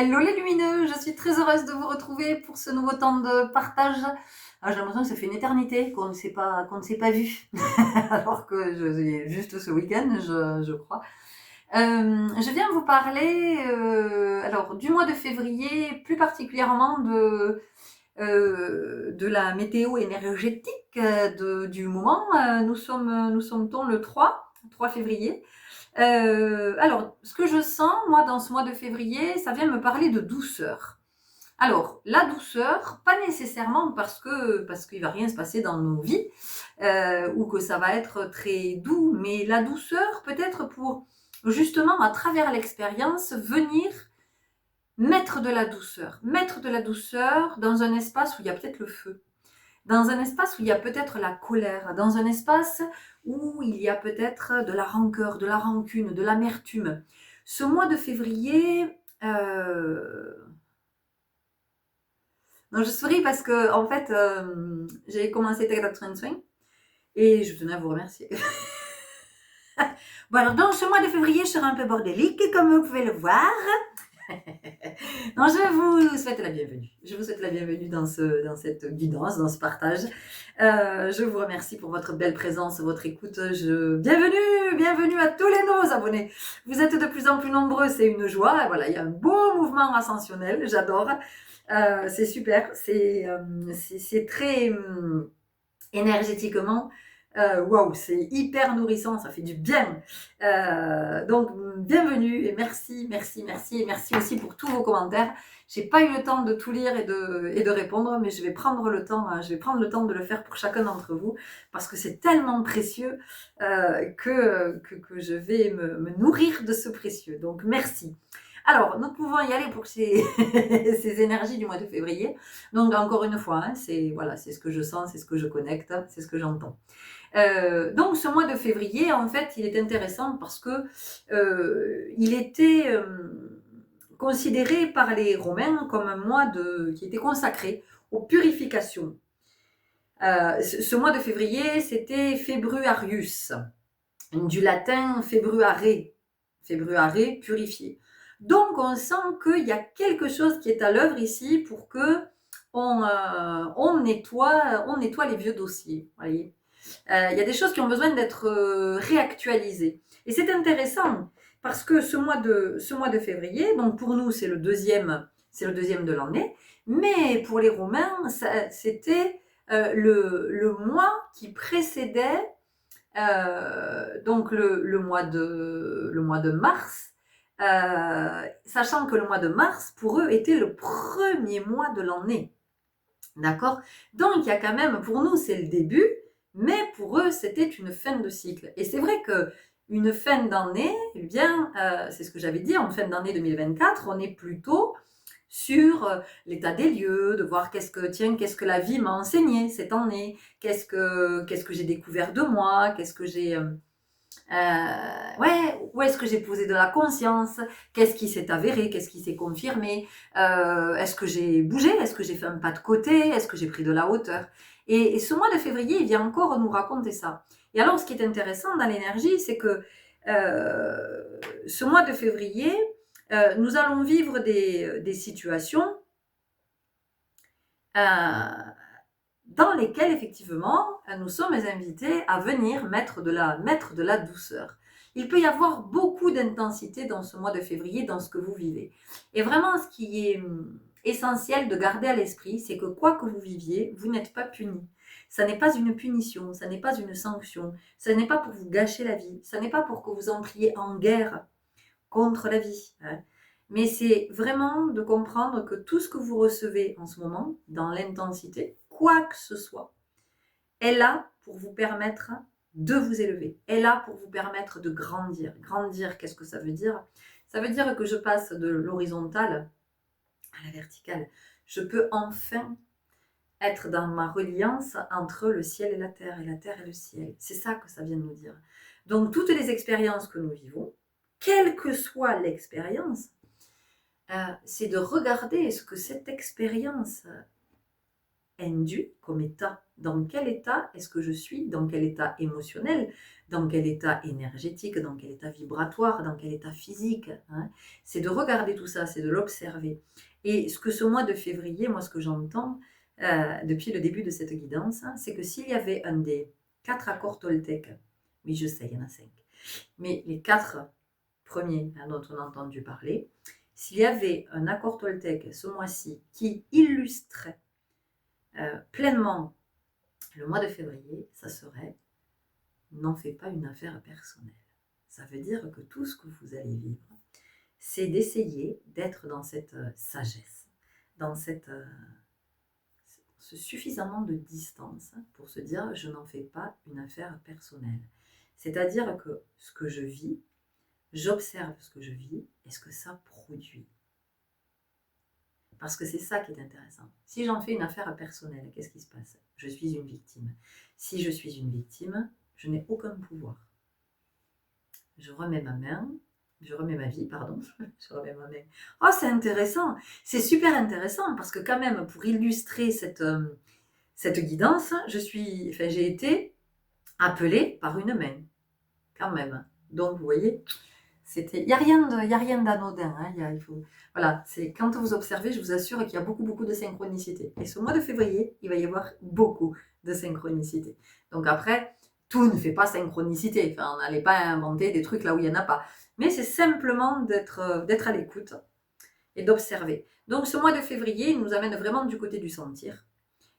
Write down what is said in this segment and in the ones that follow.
Hello les lumineux, je suis très heureuse de vous retrouver pour ce nouveau temps de partage. Ah, j'ai l'impression que ça fait une éternité qu'on ne s'est pas vu, alors que juste ce week-end, je crois. Je viens vous parler alors du mois de février, plus particulièrement de la météo énergétique du moment. Nous sommes le 3 février. Alors, ce que je sens, moi, dans ce mois de février, ça vient me parler de douceur. Alors, la douceur, pas nécessairement parce qu'il va rien se passer dans nos vies ou que ça va être très doux, mais la douceur peut-être pour justement à travers l'expérience venir mettre de la douceur dans un espace où il y a peut-être le feu, dans un espace où il y a peut-être la colère, dans un espace où il y a peut-être de la rancœur, de la rancune, de l'amertume. Ce mois de février, non, je souris parce que en fait, j'ai commencé Tech Swing et je tenais à vous remercier. Bon alors dans ce mois de février, je serai un peu bordélique comme vous pouvez le voir. Non, je vous souhaite la bienvenue. Je vous souhaite la bienvenue dans cette guidance, dans ce partage. Je vous remercie pour votre belle présence, votre écoute. Bienvenue à tous les nouveaux abonnés. Vous êtes de plus en plus nombreux, c'est une joie. Voilà, il y a un beau mouvement ascensionnel, j'adore. C'est super, c'est très énergétiquement. Waouh, c'est hyper nourrissant, ça fait du bien. Donc, bienvenue et merci et merci aussi pour tous vos commentaires. J'ai pas eu le temps de tout lire et de répondre, mais je vais prendre le temps de le faire pour chacun d'entre vous parce que c'est tellement précieux que je vais me nourrir de ce précieux. Donc, merci. Alors, nous pouvons y aller pour ces, ces énergies du mois de février. Donc, encore une fois, hein, c'est ce que je sens, c'est ce que je connecte, c'est ce que j'entends. Donc, ce mois de février, en fait, il est intéressant parce que il était considéré par les Romains comme un mois qui était consacré aux purifications. Ce mois de février, c'était Februarius, du latin februare, purifié. Donc, on sent qu'il y a quelque chose qui est à l'œuvre ici pour que on nettoie les vieux dossiers. Voyez. Il y a des choses qui ont besoin d'être réactualisées. Et c'est intéressant parce que ce mois de février, donc pour nous c'est le deuxième de l'année, mais pour les Romains c'était le mois qui précédait donc le mois de mars, sachant que le mois de mars, pour eux, était le premier mois de l'année. D'accord? Donc, il y a quand même, pour nous, c'est le début, mais pour eux, c'était une fin de cycle. Et c'est vrai que une fin d'année, eh bien, c'est ce que j'avais dit, en fin d'année 2024, on est plutôt sur l'état des lieux, de voir qu'est-ce que la vie m'a enseigné cette année, qu'est-ce que j'ai découvert de moi, qu'est-ce que j'ai où est-ce que j'ai posé de la conscience, qu'est-ce qui s'est avéré, qu'est-ce qui s'est confirmé, est-ce que j'ai bougé, est-ce que j'ai fait un pas de côté, est-ce que j'ai pris de la hauteur. Et ce mois de février, il vient encore nous raconter ça. Et alors, ce qui est intéressant dans l'énergie, c'est que ce mois de février, nous allons vivre des situations dans lesquelles, effectivement, nous sommes invités à venir mettre de la douceur. Il peut y avoir beaucoup d'intensité dans ce mois de février, dans ce que vous vivez. Et vraiment, ce qui est essentiel de garder à l'esprit, c'est que quoi que vous viviez, vous n'êtes pas puni. Ça n'est pas une punition, ça n'est pas une sanction, ça n'est pas pour vous gâcher la vie, ça n'est pas pour que vous entriez en guerre contre la vie. Hein. Mais c'est vraiment de comprendre que tout ce que vous recevez en ce moment, dans l'intensité, quoi que ce soit, est là pour vous permettre de vous élever, est là pour vous permettre de grandir. Grandir, qu'est-ce que ça veut dire? Ça veut dire que je passe de l'horizontale à la verticale. Je peux enfin être dans ma reliance entre le ciel et la terre et le ciel. C'est ça que ça vient de nous dire. Donc, toutes les expériences que nous vivons, quelle que soit l'expérience, c'est de regarder ce que cette expérience induit comme état. Dans quel état est-ce que je suis? Dans quel état émotionnel? Dans quel état énergétique? Dans quel état vibratoire? Dans quel état physique, hein? C'est de regarder tout ça, c'est de l'observer. Et ce que ce mois de février, moi ce que j'entends depuis le début de cette guidance, hein, c'est que s'il y avait un des 4 accords toltèques, oui je sais, il y en a 5, mais les 4 premiers dont on a entendu parler, s'il y avait un accord toltèque ce mois-ci qui illustrait pleinement le mois de février, ça serait « n'en fais pas une affaire personnelle ». Ça veut dire que tout ce que vous allez vivre, c'est d'essayer d'être dans cette sagesse, dans ce suffisamment de distance pour se dire « je n'en fais pas une affaire personnelle ». C'est-à-dire que ce que je vis, j'observe ce que je vis et ce que ça produit. Parce que c'est ça qui est intéressant. Si j'en fais une affaire personnelle, qu'est-ce qui se passe? Je suis une victime. Si je suis une victime, je n'ai aucun pouvoir. Je remets ma vie, pardon. Je remets ma main. Oh, c'est intéressant. C'est super intéressant parce que quand même, pour illustrer cette guidance, j'ai été appelée par une main. Quand même. Donc, vous voyez, il n'y a rien d'anodin. Hein, voilà, c'est quand vous observez, je vous assure qu'il y a beaucoup de synchronicité. Et ce mois de février, il va y avoir beaucoup de synchronicité. Donc après, tout ne fait pas synchronicité. Enfin, on n'allait pas inventer des trucs là où il n'y en a pas. Mais c'est simplement d'être à l'écoute et d'observer. Donc ce mois de février, il nous amène vraiment du côté du sentir.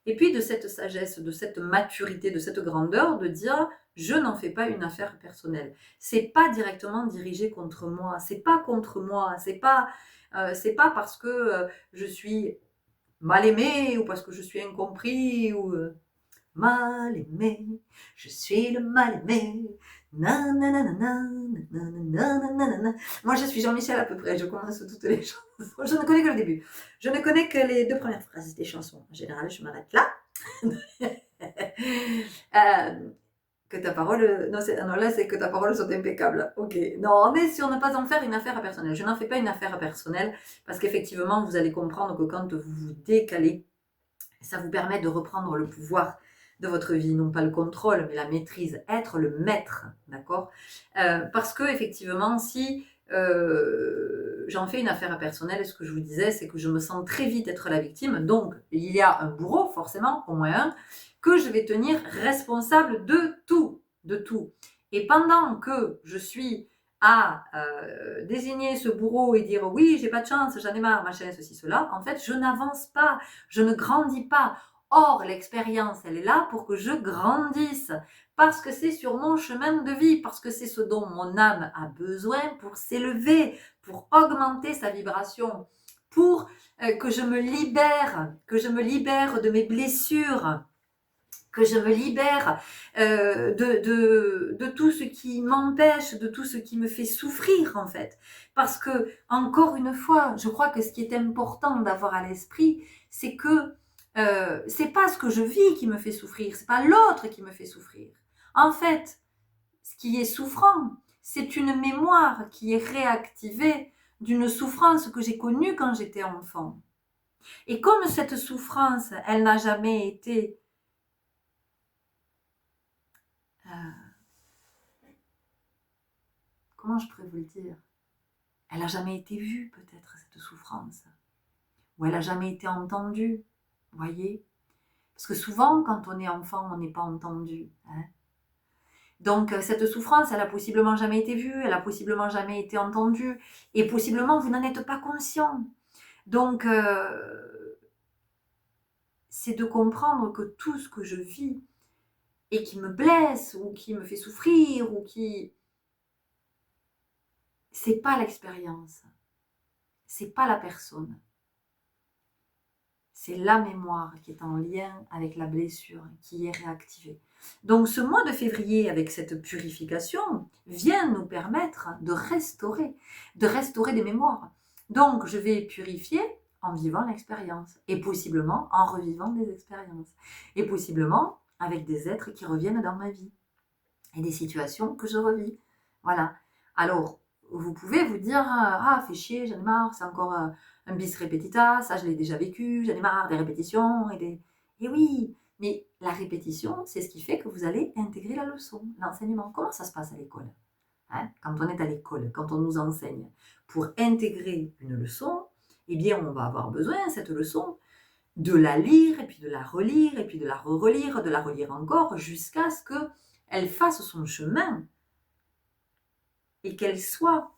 Et puis de cette sagesse, de cette maturité, de cette grandeur, de dire je n'en fais pas une affaire personnelle. C'est pas directement dirigé contre moi, c'est pas contre moi, c'est pas parce que je suis mal aimé ou parce que je suis incompris ou mal aimé, je suis le mal aimé. Nananana, nananana. Moi je suis Jean-Michel à peu près, je commence toutes les chansons. Je ne connais que le début. Je ne connais que les 2 premières phrases des chansons. En général, je m'arrête là. Que ta parole. Non, là, c'est que ta parole soit impeccable. Ok. Non, on est sur ne pas en faire une affaire personnelle. Je n'en fais pas une affaire personnelle parce qu'effectivement, vous allez comprendre que quand vous vous décalez, ça vous permet de reprendre le pouvoir de votre vie, non pas le contrôle, mais la maîtrise, être le maître, d'accord? Parce que effectivement, si j'en fais une affaire personnelle, ce que je vous disais, c'est que je me sens très vite être la victime, donc il y a un bourreau, forcément, au moins un, que je vais tenir responsable de tout, de tout. Et pendant que je suis à désigner ce bourreau et dire oui, j'ai pas de chance, j'en ai marre, machin, ceci, cela, en fait, je n'avance pas, je ne grandis pas. Or, l'expérience, elle est là pour que je grandisse, parce que c'est sur mon chemin de vie, parce que c'est ce dont mon âme a besoin pour s'élever, pour augmenter sa vibration, pour que je me libère de mes blessures, que je me libère de tout ce qui m'empêche, de tout ce qui me fait souffrir en fait. Parce que, encore une fois, je crois que ce qui est important d'avoir à l'esprit, c'est que c'est pas ce que je vis qui me fait souffrir, c'est pas l'autre qui me fait souffrir. En fait, ce qui est souffrant, c'est une mémoire qui est réactivée d'une souffrance que j'ai connue quand j'étais enfant. Et comme cette souffrance, elle n'a jamais été comment je pourrais vous le dire? Elle n'a jamais été vue, peut-être, cette souffrance. Ou elle n'a jamais été entendue, voyez? Parce que souvent, quand on est enfant, on n'est pas entendu. Hein? Donc, cette souffrance, elle a possiblement jamais été vue, elle a possiblement jamais été entendue, et possiblement, vous n'en êtes pas conscient. Donc, c'est de comprendre que tout ce que je vis, et qui me blesse, ou qui me fait souffrir, ou qui... c'est pas l'expérience, c'est pas la personne, c'est la mémoire qui est en lien avec la blessure qui est réactivée. Donc ce mois de février, avec cette purification, vient nous permettre de restaurer des mémoires. Donc je vais purifier en vivant l'expérience, et possiblement en revivant des expériences, et possiblement avec des êtres qui reviennent dans ma vie, et des situations que je revis. Voilà. Alors, vous pouvez vous dire, ah, fais chier, j'en ai marre, c'est encore un bis repetita, ça je l'ai déjà vécu, j'en ai marre des répétitions. Et oui, mais la répétition, c'est ce qui fait que vous allez intégrer la leçon, l'enseignement. Comment ça se passe à l'école? Hein, quand on est à l'école, quand on nous enseigne, pour intégrer une leçon, eh bien, on va avoir besoin, cette leçon, de la lire, et puis de la relire, et puis de la relire, de la relire encore, jusqu'à ce qu'elle fasse son chemin et qu'elle soit,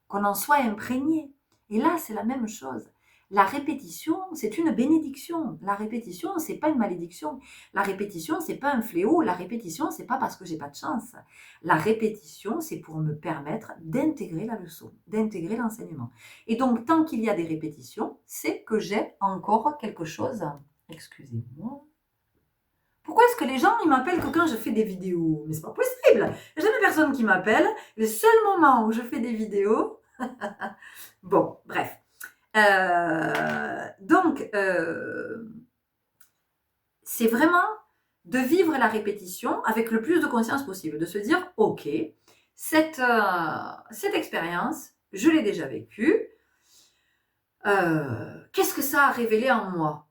qu'on en soit imprégné. Et là, c'est la même chose. La répétition, c'est une bénédiction. La répétition, c'est pas une malédiction. La répétition, c'est pas un fléau. La répétition, c'est pas parce que j'ai pas de chance. La répétition, c'est pour me permettre d'intégrer la leçon, d'intégrer l'enseignement. Et donc, tant qu'il y a des répétitions, c'est que j'ai encore quelque chose. Excusez-moi. Pourquoi est-ce que les gens ils m'appellent que quand je fais des vidéos? Mais c'est pas possible. Il n'y a jamais personne qui m'appelle. Le seul moment où je fais des vidéos. Bon, bref. Donc, c'est vraiment de vivre la répétition avec le plus de conscience possible, de se dire, ok, cette expérience, je l'ai déjà vécue. Qu'est-ce que ça a révélé en moi?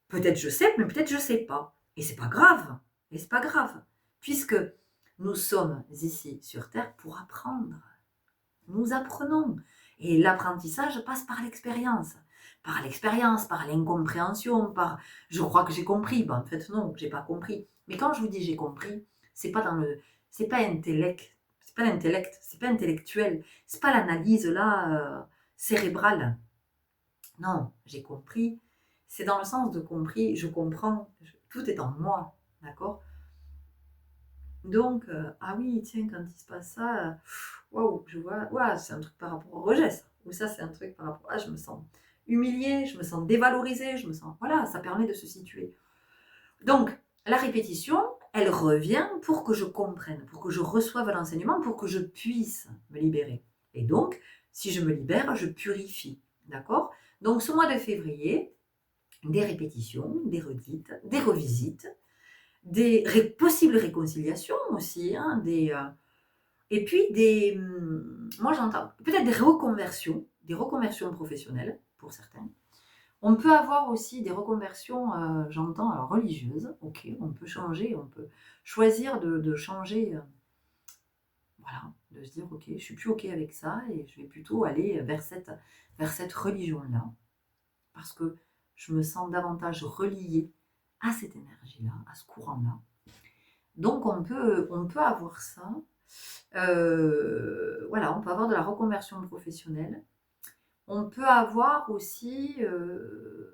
Peut-être je sais, mais peut-être je sais pas. Et c'est pas grave. Et c'est pas grave, puisque nous sommes ici sur Terre pour apprendre. Nous apprenons. Et l'apprentissage passe par l'expérience. Par l'expérience, par l'incompréhension, par je crois que j'ai compris. Ben, en fait, non, j'ai pas compris. Mais quand je vous dis j'ai compris, c'est pas c'est pas intellect, c'est pas l'intellect, c'est pas intellectuel, c'est pas l'analyse là cérébrale. Non, j'ai compris. C'est dans le sens de compris, je comprends, tout est en moi, d'accord? Donc, ah oui, tiens, quand il se passe ça, waouh, je vois, ouais, c'est un truc par rapport au rejet, ça. Ou ça, c'est un truc par rapport à, je me sens humiliée, je me sens dévalorisée, je me sens, voilà, ça permet de se situer. Donc, la répétition, elle revient pour que je comprenne, pour que je reçoive l'enseignement, pour que je puisse me libérer. Et donc, si je me libère, je purifie, d'accord? Donc, ce mois de février, des répétitions, des redites, des revisites, des possibles réconciliations aussi, hein, et puis moi j'entends peut-être des reconversions professionnelles pour certains. On peut avoir aussi des reconversions, j'entends, alors religieuses, ok, on peut changer, on peut choisir de changer, voilà, de se dire ok, je suis plus ok avec ça et je vais plutôt aller vers cette religion-là, parce que je me sens davantage reliée à cette énergie-là, à ce courant-là. Donc on peut avoir ça. Voilà, on peut avoir de la reconversion professionnelle. On peut avoir aussi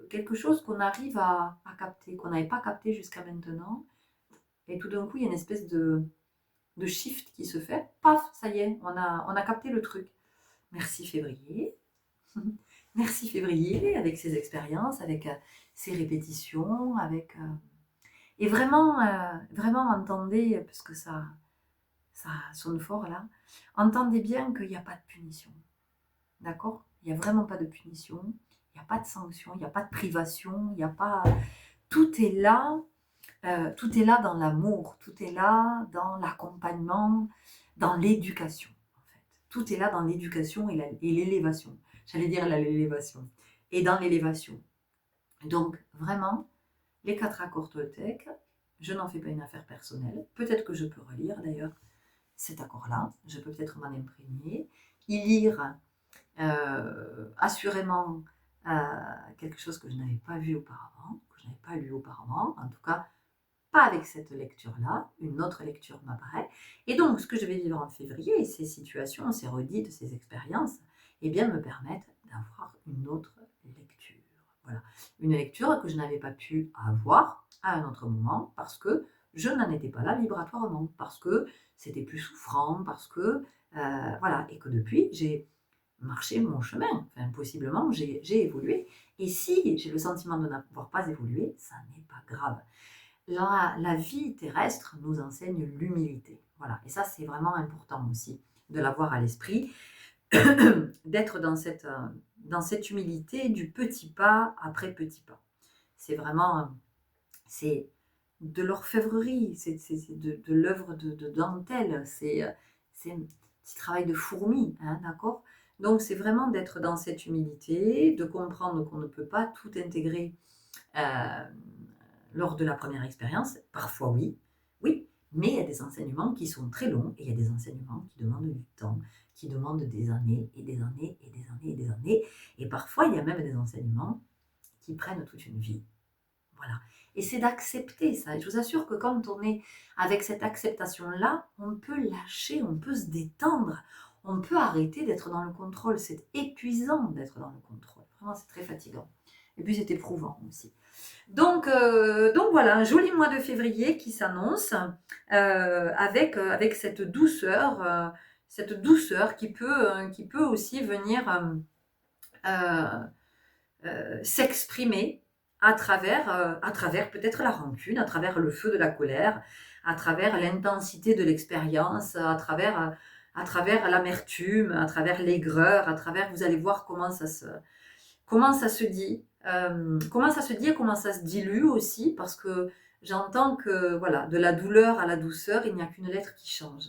quelque chose qu'on arrive à capter, qu'on n'avait pas capté jusqu'à maintenant. Et tout d'un coup, il y a une espèce de shift qui se fait. Paf, ça y est, on a capté le truc. Merci février. Merci février, avec ses expériences, avec ses répétitions, avec... et vraiment, vraiment entendez, parce que ça sonne fort là, entendez bien qu'il n'y a pas de punition. D'accord? Il n'y a vraiment pas de punition, il n'y a pas de sanction, il n'y a pas de privation, il n'y a pas... Tout est là dans l'amour, tout est là dans l'accompagnement, dans l'éducation, en fait. Tout est là dans l'éducation et l'élévation. J'allais dire l'élévation. Et dans l'élévation. Donc, vraiment, les 4 accords Toltec, je n'en fais pas une affaire personnelle. Peut-être que je peux relire d'ailleurs cet accord-là. Je peux peut-être m'en imprégner. Y lire assurément quelque chose que je n'avais pas vu auparavant, que je n'avais pas lu auparavant, en tout cas pas avec cette lecture-là, une autre lecture m'apparaît. Et donc, ce que je vais vivre en février, ces situations, ces redites, ces expériences, eh bien, me permettent d'avoir une autre lecture. Voilà, une lecture que je n'avais pas pu avoir à un autre moment parce que je n'en étais pas là vibratoirement, parce que c'était plus souffrant, parce que, voilà, et que depuis, j'ai marché mon chemin. Enfin, possiblement, j'ai évolué. Et si j'ai le sentiment de n'avoir pas évolué, ça n'est pas grave. La vie terrestre nous enseigne l'humilité. Voilà. Et ça, c'est vraiment important aussi de l'avoir à l'esprit, d'être dans cette humilité du petit pas après petit pas. C'est vraiment, c'est de l'orfèvrerie, c'est de l'œuvre de dentelle, c'est un petit travail de fourmi, hein, d'accord? Donc, c'est vraiment d'être dans cette humilité, de comprendre qu'on ne peut pas tout intégrer lors de la première expérience. Parfois oui, oui, mais il y a des enseignements qui sont très longs et il y a des enseignements qui demandent du temps, qui demandent des années et des années et des années et des années. Et parfois, il y a même des enseignements qui prennent toute une vie. Voilà. Et c'est d'accepter ça. Et je vous assure que quand on est avec cette acceptation-là, on peut lâcher, on peut se détendre, on peut arrêter d'être dans le contrôle. C'est épuisant d'être dans le contrôle. Vraiment, c'est très fatigant. Et puis, c'est éprouvant aussi. Donc voilà, un joli mois de février qui s'annonce avec cette douceur qui peut aussi venir s'exprimer à travers peut-être la rancune, à travers le feu de la colère, à travers l'intensité de l'expérience, à travers l'amertume, à travers l'aigreur, à travers, vous allez voir comment ça se dit, comment ça se dit et comment ça se dilue aussi, parce que j'entends que voilà, de la douleur à la douceur, il n'y a qu'une lettre qui change.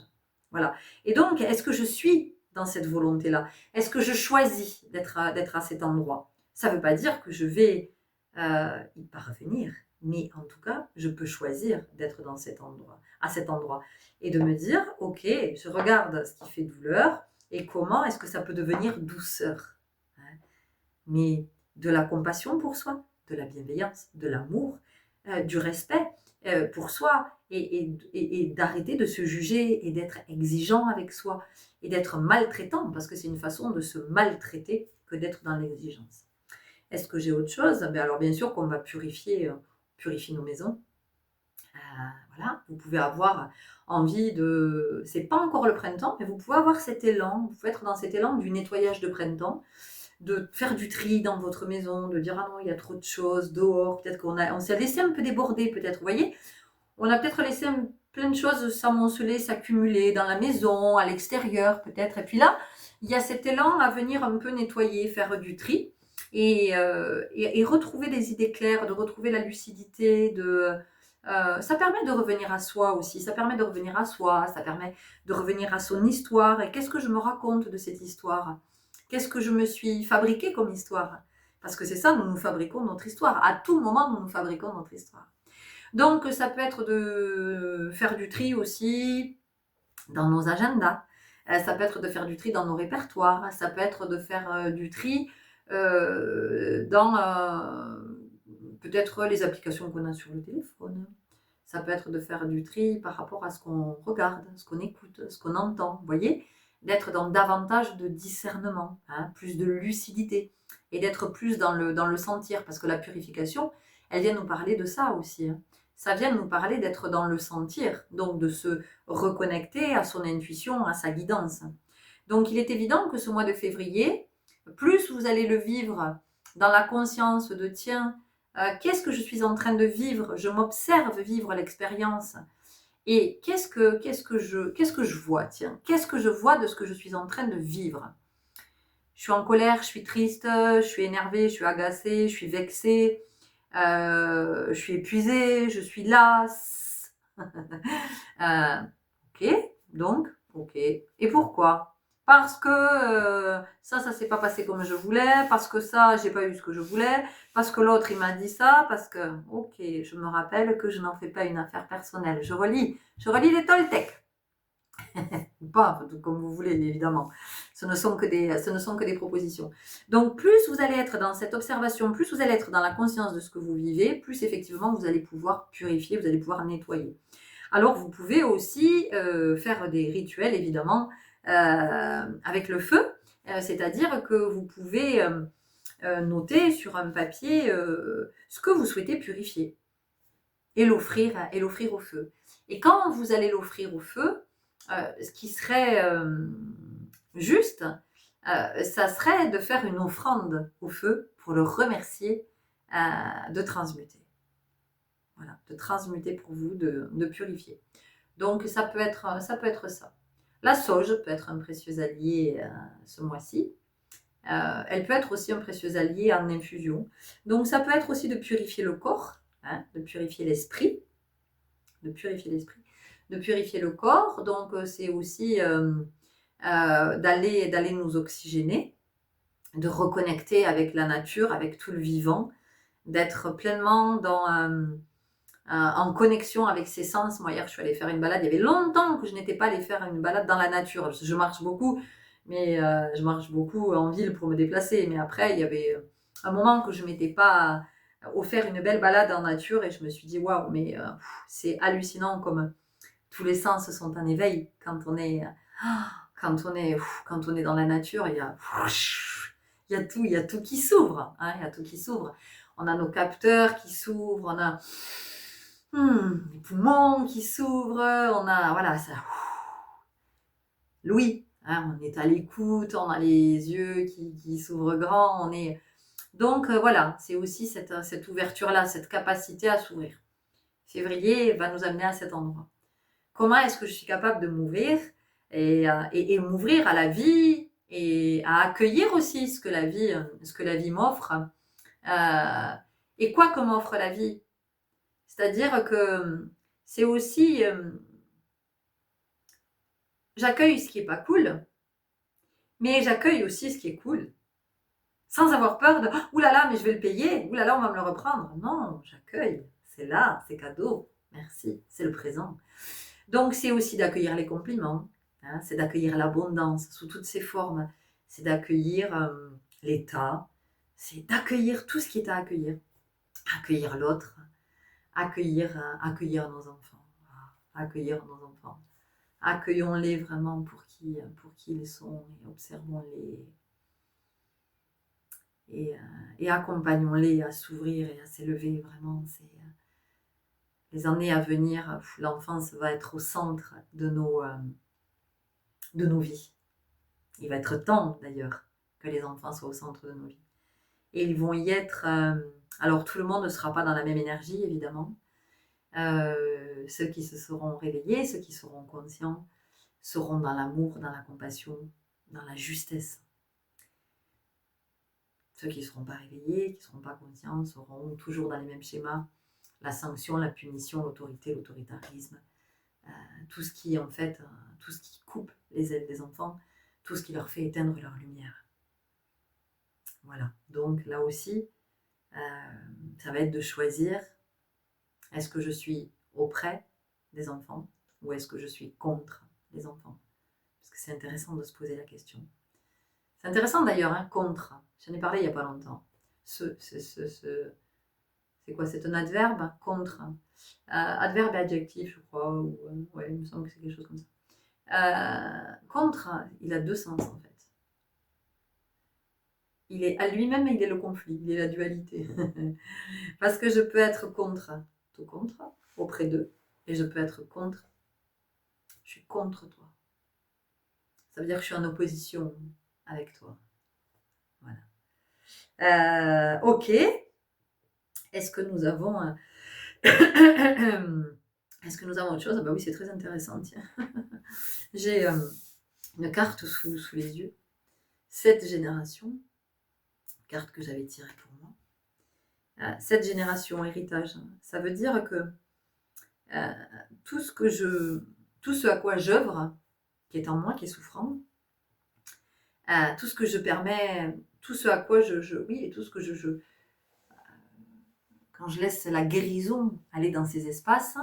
Voilà. Et donc, est-ce que je suis dans cette volonté-là? Est-ce que je choisis d'être à cet endroit? Ça ne veut pas dire que je vais y parvenir, mais en tout cas, je peux choisir d'être dans à cet endroit, et de me dire, ok, je regarde ce qui fait douleur et comment est-ce que ça peut devenir douceur, hein, mais de la compassion pour soi, de la bienveillance, de l'amour, du respect pour soi, et d'arrêter de se juger et d'être exigeant avec soi et d'être maltraitant, parce que c'est une façon de se maltraiter que d'être dans l'exigence. Est-ce que j'ai autre chose? Alors bien sûr qu'on va purifier nos maisons. Voilà, vous pouvez avoir envie de... C'est pas encore le printemps, mais vous pouvez avoir cet élan, vous pouvez être dans cet élan du nettoyage de printemps, de faire du tri dans votre maison, de dire ah non, il y a trop de choses dehors, peut-être on s'est laissé un peu déborder, peut-être, vous voyez, on a peut-être laissé plein de choses s'amonceler, s'accumuler dans la maison, à l'extérieur peut-être, et puis là, il y a cet élan à venir un peu nettoyer, faire du tri, et retrouver des idées claires, de retrouver la lucidité, ça permet de revenir à soi aussi, ça permet de revenir à soi, ça permet de revenir à son histoire, et qu'est-ce que je me raconte de cette histoire? Qu'est-ce que je me suis fabriqué comme histoire? Parce que c'est ça, nous fabriquons notre histoire. À tout moment, nous fabriquons notre histoire. Donc, ça peut être de faire du tri aussi dans nos agendas. Ça peut être de faire du tri dans nos répertoires. Ça peut être de faire du tri dans peut-être les applications qu'on a sur le téléphone. Ça peut être de faire du tri par rapport à ce qu'on regarde, ce qu'on écoute, ce qu'on entend. Vous voyez, d'être dans davantage de discernement, hein, plus de lucidité, et d'être plus dans le sentir, parce que la purification, elle vient nous parler de ça aussi, hein. Ça vient nous parler d'être dans le sentir, donc de se reconnecter à son intuition, à sa guidance. Donc il est évident que ce mois de février, plus vous allez le vivre dans la conscience de tiens, qu'est-ce que je suis en train de vivre? Je m'observe vivre l'expérience. Et qu'est-ce que je vois? Tiens, qu'est-ce que je vois de ce que je suis en train de vivre? Je suis en colère, je suis triste, je suis énervée, je suis agacée, je suis vexée, je suis épuisée, je suis lasse. Ok, donc, ok. Et pourquoi? Parce que ça s'est pas passé comme je voulais, parce que ça, j'ai pas eu ce que je voulais, parce que l'autre, il m'a dit ça, parce que, ok, je me rappelle que je n'en fais pas une affaire personnelle. Je relis les Toltecs. Ou pas, comme vous voulez, évidemment. Ce ne sont que des propositions. Donc, plus vous allez être dans cette observation, plus vous allez être dans la conscience de ce que vous vivez, plus effectivement vous allez pouvoir purifier, vous allez pouvoir nettoyer. Alors, vous pouvez aussi faire des rituels, évidemment, avec le feu, c'est-à-dire que vous pouvez noter sur un papier ce que vous souhaitez purifier et l'offrir au feu. Et quand vous allez l'offrir au feu, ce qui serait juste, ça serait de faire une offrande au feu pour le remercier de transmuter. Voilà, de transmuter pour vous, de purifier. Donc ça peut être ça. La sauge peut être un précieux allié ce mois-ci. Elle peut être aussi un précieux allié en infusion. Donc ça peut être aussi de purifier le corps, hein, de purifier l'esprit, de purifier le corps. Donc c'est aussi d'aller nous oxygéner, de reconnecter avec la nature, avec tout le vivant, d'être pleinement en connexion avec ses sens. Moi, hier, je suis allée faire une balade. Il y avait longtemps que je n'étais pas allée faire une balade dans la nature. Je marche beaucoup, mais je marche beaucoup en ville pour me déplacer. Mais après, il y avait un moment que je ne m'étais pas offert une belle balade en nature et je me suis dit, waouh, mais c'est hallucinant comme tous les sens sont en éveil quand on est, quand on est dans la nature. Il y a tout qui s'ouvre. Hein, il y a tout qui s'ouvre. On a nos capteurs qui s'ouvrent, on a les poumons qui s'ouvrent, on a, voilà, ça. L'ouïe, hein, on est à l'écoute, on a les yeux qui s'ouvrent grand, on est. Donc voilà, c'est aussi cette ouverture-là, cette capacité à s'ouvrir. Février va nous amener à cet endroit. Comment est-ce que je suis capable de m'ouvrir et m'ouvrir à la vie et à accueillir aussi ce que la vie m'offre et quoi que m'offre la vie. C'est-à-dire que c'est aussi j'accueille ce qui est pas cool, mais j'accueille aussi ce qui est cool. Sans avoir peur de « Ouh là là, mais je vais le payer, ouh là là, on va me le reprendre ». Non, j'accueille, c'est là, c'est cadeau, merci, c'est le présent. Donc c'est aussi d'accueillir les compliments, hein, c'est d'accueillir l'abondance sous toutes ses formes, c'est d'accueillir l'état, c'est d'accueillir tout ce qui est à accueillir. Accueillir l'autre, accueillir nos enfants, accueillir nos enfants. Accueillons-les vraiment pour qui ils sont et observons-les et accompagnons-les à s'ouvrir et à s'élever. Vraiment, c'est les années à venir. L'enfance va être au centre de nos vies. Il va être temps d'ailleurs que les enfants soient au centre de nos vies. Et ils vont y être. Alors tout le monde ne sera pas dans la même énergie, évidemment. Ceux qui se seront réveillés, ceux qui seront conscients, seront dans l'amour, dans la compassion, dans la justesse. Ceux qui ne seront pas réveillés, qui ne seront pas conscients, seront toujours dans les mêmes schémas, la sanction, la punition, l'autorité, l'autoritarisme, tout ce qui en fait, tout ce qui coupe les ailes des enfants, tout ce qui leur fait éteindre leur lumière. Voilà, donc là aussi, ça va être de choisir, est-ce que je suis auprès des enfants ou est-ce que je suis contre les enfants? Parce que c'est intéressant de se poser la question. C'est intéressant d'ailleurs, hein, contre. J'en ai parlé il n'y a pas longtemps. C'est quoi? C'est un adverbe? Contre. Adverbe et adjectif, je crois. Ou, ouais, il me semble que c'est quelque chose comme ça. Contre, il a deux sens en fait. Il est à lui-même, il est le conflit, il est la dualité. Parce que je peux être contre, tout contre, auprès d'eux. Et je peux être contre. Je suis contre toi. Ça veut dire que je suis en opposition avec toi. Voilà. Ok. Est-ce que nous avons est-ce que nous avons autre chose? Ah bah oui, c'est très intéressant. Tiens. J'ai une carte sous les yeux. 7 générations. Carte que j'avais tirée pour moi. 7 générations, héritage. Ça veut dire que tout ce à quoi j'œuvre, qui est en moi, qui est souffrant, tout ce que je permets, tout ce à quoi oui, et tout ce que quand je laisse la guérison aller dans ces espaces,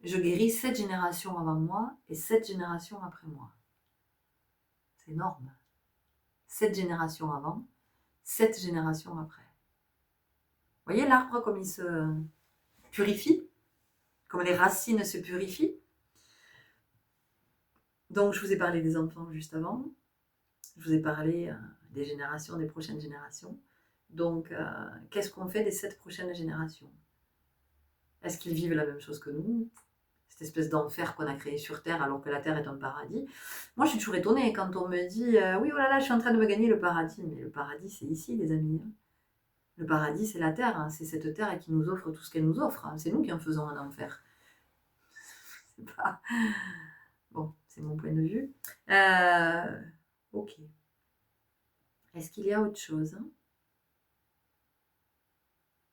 je guéris 7 générations avant moi et 7 générations après moi. C'est énorme. 7 générations avant, 7 générations après. Vous voyez l'arbre comme il se purifie, comme les racines se purifient. Donc je vous ai parlé des enfants juste avant. Je vous ai parlé des générations, des prochaines générations. Donc, qu'est-ce qu'on fait des 7 prochaines générations? Est-ce qu'ils vivent la même chose que nous? Cette espèce d'enfer qu'on a créé sur Terre alors que la Terre est un paradis. Moi, je suis toujours étonnée quand on me dit oui, oh là là, je suis en train de me gagner le paradis. Mais le paradis, c'est ici, les amis. Le paradis, c'est la Terre. Hein. C'est cette Terre qui nous offre tout ce qu'elle nous offre. Hein. C'est nous qui en faisons un enfer. C'est pas... Bon, c'est mon point de vue. Ok. Est-ce qu'il y a autre chose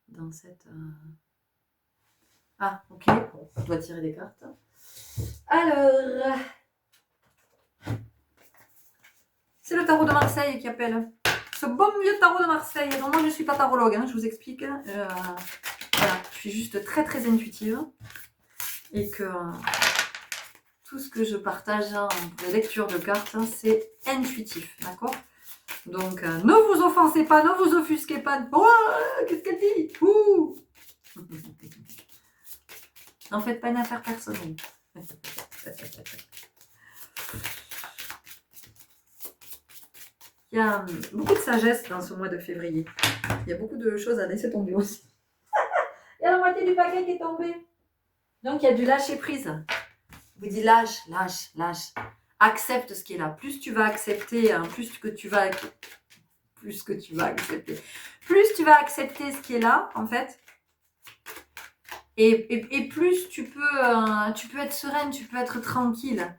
dans cette... Ah, ok. Bon, je dois tirer des cartes. Alors... C'est le tarot de Marseille qui appelle. Ce bon vieux tarot de Marseille. Donc moi, je ne suis pas tarologue, hein, je vous explique. Voilà, je suis juste très très intuitive. Et que tout ce que je partage en lecture de cartes, c'est intuitif, d'accord? Donc, ne vous offensez pas, ne vous offusquez pas. Oh, qu'est-ce qu'elle dit? Ouh. N'en faites pas une affaire personnelle. Il y a beaucoup de sagesse dans ce mois de février. Il y a beaucoup de choses à laisser tomber aussi. Il y a la moitié du paquet qui est tombé. Donc, il y a du lâcher prise. Je vous dis lâche, lâche, lâche. Accepte ce qui est là. Plus tu vas accepter, hein, plus tu vas accepter. Plus tu vas accepter ce qui est là, en fait. Et plus tu peux être sereine, tu peux être tranquille.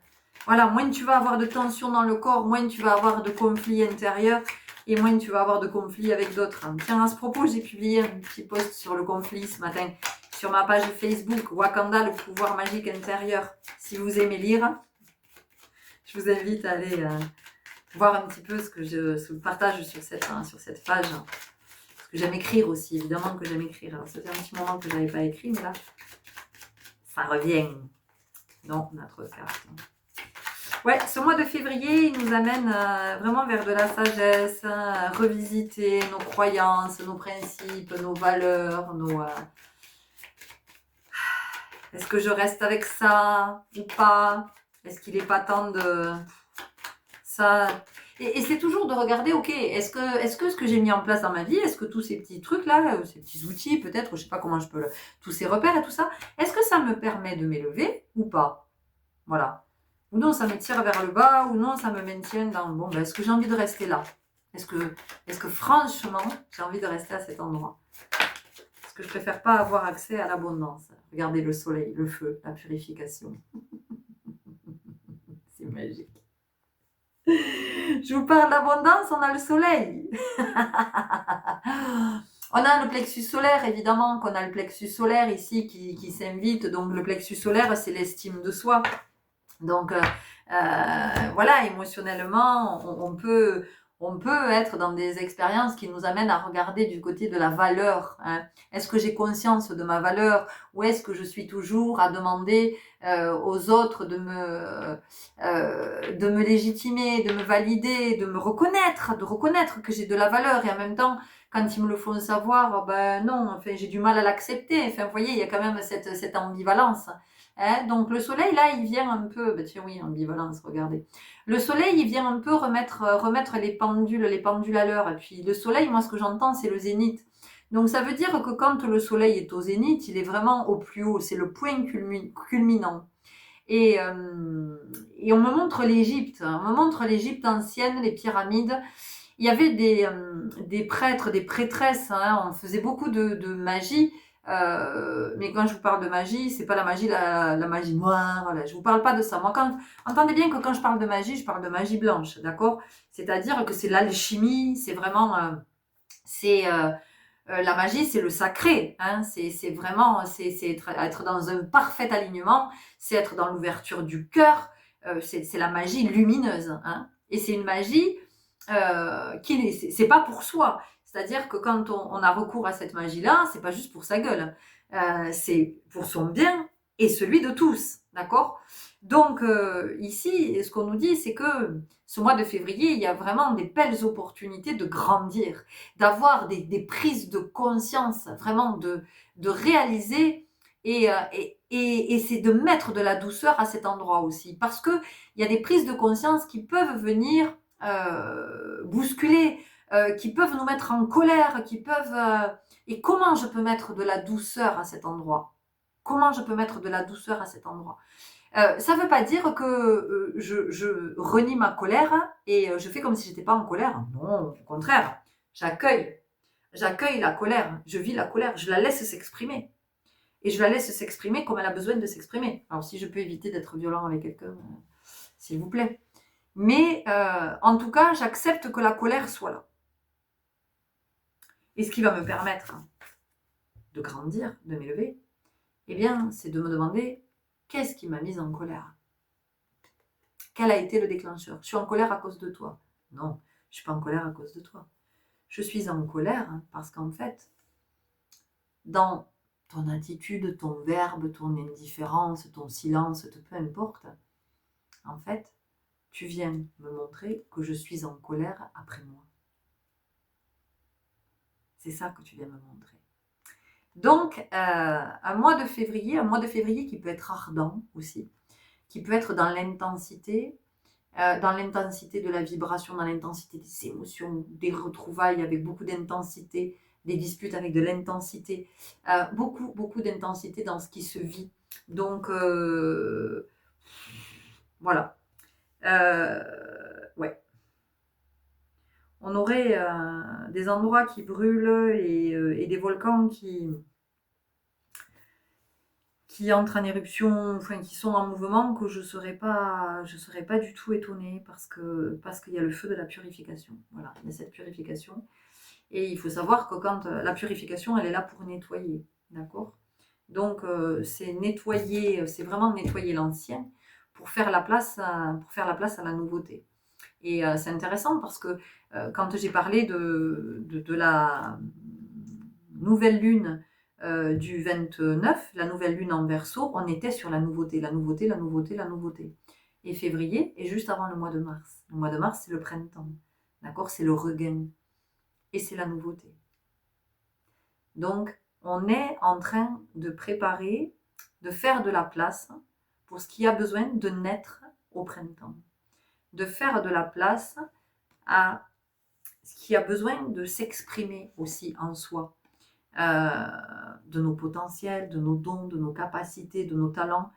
Voilà, moins tu vas avoir de tension dans le corps, moins tu vas avoir de conflits intérieurs et moins tu vas avoir de conflits avec d'autres. Tiens, à ce propos, j'ai publié un petit post sur le conflit ce matin sur ma page Facebook Wakanda, le pouvoir magique intérieur. Si vous aimez lire, je vous invite à aller voir un petit peu ce que je partage sur cette page. Parce que j'aime écrire aussi, évidemment que j'aime écrire. Alors, ça fait un petit moment que je n'avais pas écrit, mais là, ça revient. Non, notre carte. Ouais, ce mois de février, il nous amène vraiment vers de la sagesse, revisiter nos croyances, nos principes, nos valeurs, Est-ce que je reste avec ça ou pas? Est-ce qu'il n'est pas temps de... ça... Et c'est toujours de regarder, ok, est-ce que ce que j'ai mis en place dans ma vie, est-ce que tous ces petits trucs-là, ces petits outils peut-être, je sais pas comment je peux... tous ces repères et tout ça, est-ce que ça me permet de m'élever ou pas? Voilà. Ou non, ça me tire vers le bas, ou non, ça me maintient dans... Bon, ben, est-ce que j'ai envie de rester là? Est-ce que franchement, j'ai envie de rester à cet endroit? Est-ce que je préfère pas avoir accès à l'abondance? Regardez le soleil, le feu, la purification. C'est magique. Je vous parle d'abondance, on a le soleil. On a le plexus solaire, évidemment, qu'on a le plexus solaire ici qui s'invite. Donc, le plexus solaire, c'est l'estime de soi. Donc, voilà, émotionnellement, on peut être dans des expériences qui nous amènent à regarder du côté de la valeur. Hein. Est-ce que j'ai conscience de ma valeur ou est-ce que je suis toujours à demander aux autres de me légitimer, de me valider, de reconnaître que j'ai de la valeur et en même temps, quand ils me le font savoir, ben non, enfin, j'ai du mal à l'accepter. Enfin, vous voyez, il y a quand même cette ambivalence. Hein, donc le soleil, là, il vient un peu... Ben tiens, oui, ambivalence, regardez. Le soleil, il vient un peu remettre les pendules à l'heure. Et puis le soleil, moi, ce que j'entends, c'est le zénith. Donc ça veut dire que quand le soleil est au zénith, il est vraiment au plus haut. C'est le point culminant. Et on me montre l'Égypte. On me montre l'Égypte ancienne, les pyramides. Il y avait des prêtres, des prêtresses. Hein, on faisait beaucoup de magie. Mais quand je vous parle de magie, c'est pas la magie noire. Voilà. Je vous parle pas de ça. Moi, entendez bien que quand je parle de magie blanche, d'accord? C'est-à-dire que c'est l'alchimie, c'est vraiment, la magie, c'est le sacré. Hein, c'est vraiment, c'est être dans un parfait alignement, c'est être dans l'ouverture du cœur. C'est la magie lumineuse. Hein, et c'est une magie c'est pas pour soi. C'est-à-dire que quand on a recours à cette magie-là, c'est pas juste pour sa gueule. C'est pour son bien et celui de tous. D'accord? Donc, ici, ce qu'on nous dit, c'est que ce mois de février, il y a vraiment des belles opportunités de grandir, d'avoir des prises de conscience, vraiment de réaliser et c'est de mettre de la douceur à cet endroit aussi. Parce qu'il y a des prises de conscience qui peuvent venir bousculer, qui peuvent nous mettre en colère, et comment je peux mettre de la douceur à cet endroit? Comment je peux mettre de la douceur à cet endroit? Ça ne veut pas dire que je renie ma colère et je fais comme si j'étais pas en colère. Non, au contraire, j'accueille la colère, je vis la colère, je la laisse s'exprimer. Et je la laisse s'exprimer comme elle a besoin de s'exprimer. Alors si je peux éviter d'être violent avec quelqu'un, s'il vous plaît. Mais en tout cas, j'accepte que la colère soit là. Et ce qui va me permettre de grandir, de m'élever, eh bien, c'est de me demander qu'est-ce qui m'a mise en colère? Quel a été le déclencheur? Je suis en colère à cause de toi. Non, je ne suis pas en colère à cause de toi. je suis en colère parce qu'en fait, dans ton attitude, ton verbe, ton indifférence, ton silence, peu importe, en fait, tu viens me montrer que je suis en colère après moi. C'est ça que tu viens me montrer. Donc, un mois de février qui peut être ardent aussi, qui peut être dans l'intensité de la vibration, dans l'intensité des émotions, des retrouvailles avec beaucoup d'intensité, des disputes avec de l'intensité, beaucoup d'intensité dans ce qui se vit. Donc, voilà. Ouais. On aurait des endroits qui brûlent et des volcans qui entrent en éruption, enfin qui sont en mouvement, que je serais pas du tout étonnée parce qu'il y a le feu de la purification. Voilà, il y a cette purification. Et il faut savoir que quand la purification, elle est là pour nettoyer, d'accord? Donc c'est nettoyer, c'est vraiment nettoyer l'ancien pour faire la place à la nouveauté. Et c'est intéressant parce que quand j'ai parlé de la nouvelle lune du 29, la nouvelle lune en Verseau, on était sur la nouveauté. Et février est juste avant le mois de mars. Le mois de mars, c'est le printemps. D'accord? C'est le regain. Et c'est la nouveauté. Donc, on est en train de préparer, de faire de la place pour ce qui a besoin de naître au printemps. De faire de la place à ce qui a besoin de s'exprimer aussi en soi. De nos potentiels, de nos dons, de nos capacités, de nos talents,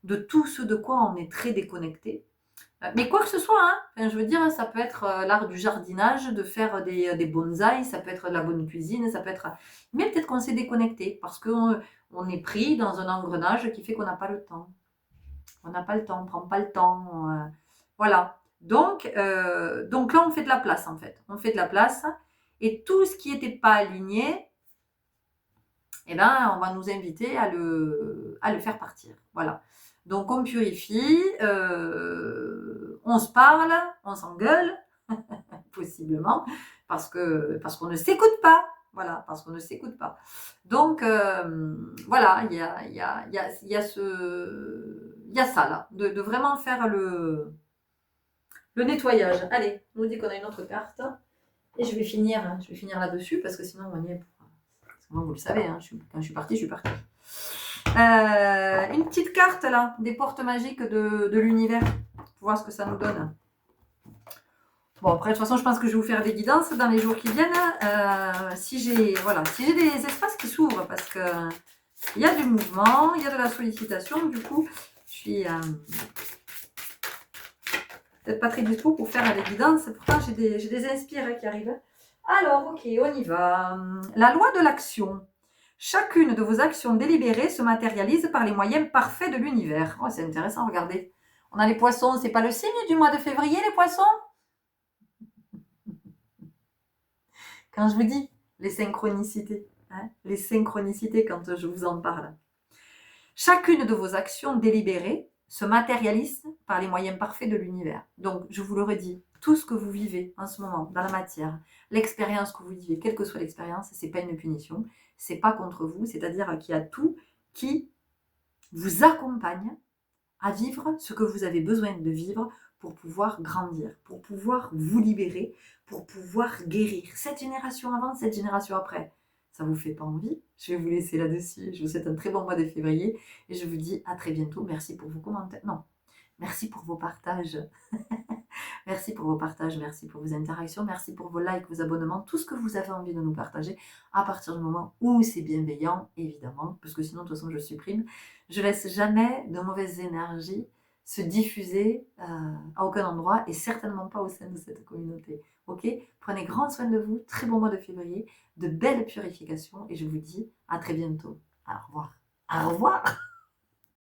de tout ce de quoi on est très déconnecté. Mais quoi que ce soit, hein, enfin, je veux dire, ça peut être l'art du jardinage, de faire des bonsaïs, ça peut être de la bonne cuisine, ça peut être... Mais peut-être qu'on s'est déconnecté parce qu'on est pris dans un engrenage qui fait qu'on n'a pas le temps. On n'a pas le temps, on ne prend pas le temps. Voilà. Donc là, on fait de la place, en fait. On fait de la place. Et tout ce qui n'était pas aligné, eh ben, on va nous inviter à le faire partir. Voilà. Donc, on purifie, on se parle, on s'engueule, possiblement, parce qu'on ne s'écoute pas. Voilà, parce qu'on ne s'écoute pas. Donc, voilà, il y a ça, là, de vraiment faire le nettoyage. Allez, on nous dit qu'on a une autre carte. Et je vais finir là-dessus, parce que sinon, on y est pour... Sinon, vous le savez, hein, quand je suis partie, je suis partie. Une petite carte, là, des portes magiques de l'univers, pour voir ce que ça nous donne. Bon, après, de toute façon, je pense que je vais vous faire des guidances dans les jours qui viennent. Si j'ai des espaces qui s'ouvrent, parce que il y a du mouvement, il y a de la sollicitation, du coup, je suis peut-être pas très dispo pour faire des guidances. Pourtant, j'ai des inspirés qui arrivent. Alors, ok, on y va. La loi de l'action. Chacune de vos actions délibérées se matérialise par les moyens parfaits de l'univers. Oh, c'est intéressant, regardez. On a les poissons, c'est pas le signe du mois de février, les poissons? Quand je vous dis les synchronicités, hein, les synchronicités quand je vous en parle. Chacune de vos actions délibérées se matérialise par les moyens parfaits de l'univers. Donc, je vous le redis, tout ce que vous vivez en ce moment dans la matière, l'expérience que vous vivez, quelle que soit l'expérience, c'est pas une punition, c'est pas contre vous, c'est-à-dire qu'il y a tout qui vous accompagne à vivre ce que vous avez besoin de vivre pour pouvoir grandir, pour pouvoir vous libérer, pour pouvoir guérir. Cette génération avant, cette génération après. Ça vous fait pas envie? Je vais vous laisser là-dessus. Je vous souhaite un très bon mois de février et je vous dis à très bientôt. Merci pour vos commentaires. Non, merci pour vos partages. Merci pour vos partages, merci pour vos interactions, merci pour vos likes, vos abonnements, tout ce que vous avez envie de nous partager à partir du moment où c'est bienveillant, évidemment, parce que sinon, de toute façon, je supprime. Je laisse jamais de mauvaises énergies se diffuser à aucun endroit et certainement pas au sein de cette communauté. Ok? Prenez grand soin de vous, très bon mois de février, de belles purifications et je vous dis à très bientôt. Au revoir. Au revoir.